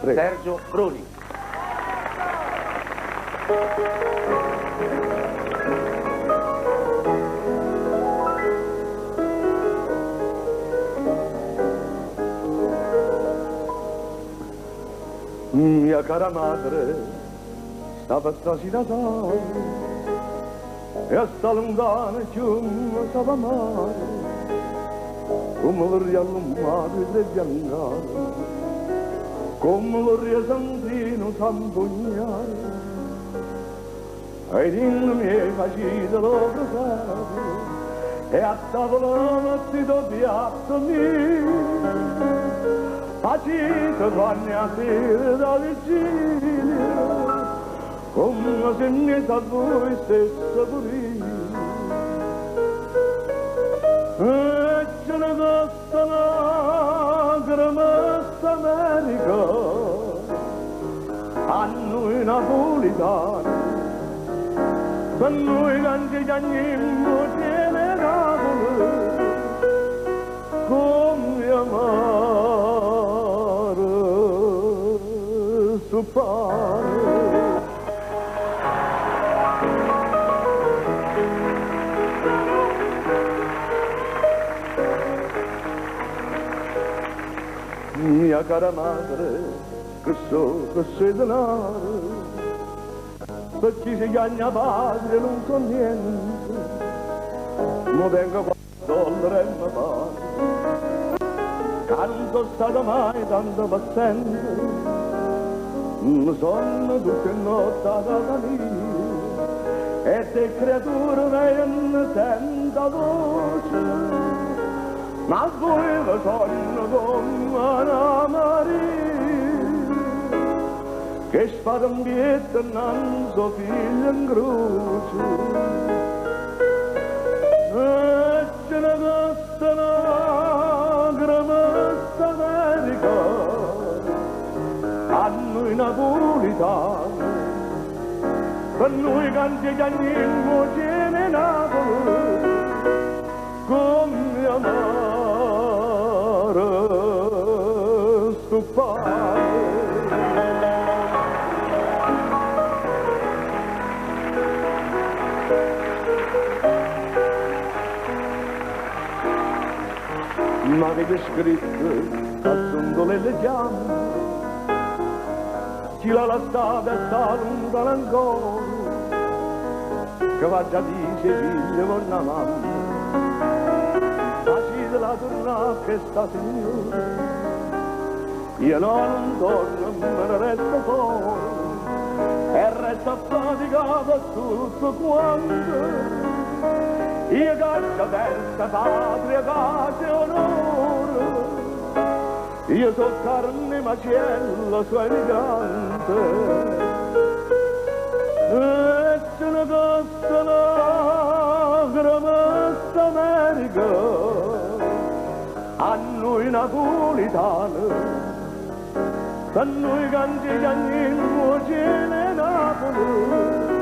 Prego. Sergio Bruni. Mia cara madre stava quasi Natale e a sta lontana fiume stava mare come vorrei all'umato e biancare come vorrei santino s'ampugnare e i dinni miei facite lo presato e a tavola mettito piatto mio facite panni a sera da vigilia, come se mi sa voi stesso pure. E ce ne costa lacrime st'America, a noi napolitani, per noi canti cagnimmo tiene Napoli, come amare. Mia cara madre, che sei denaro, per chi si chiama padre non so niente, ma vengo qua dollari e mi pare, che non sono stato mai tanto paziente. Mi sono tutte notte a casa mia e te creature ne sento voce, ma voi vi sono come una Maria che spada un bietto non so figlio in croce. E ce ne costa lacrime st'America a noi napolitani, per noi canti cagnimmo tiene Napoli, come amare stupare. Ma avete scritto a sondole le fiamme, chi la strada sta lontana ancora, che va già dice figlio con una mamma, facite la tornata che sta signora, io non torno, me ne resto fuori, e resto affaticato tutto quanto, io caccia terza patria, pace e onore, io so carne macello, so elegante, e ce ne costa lacrime st'America, a noi napolitani, per noi canti cagnimmo tiene Napoli,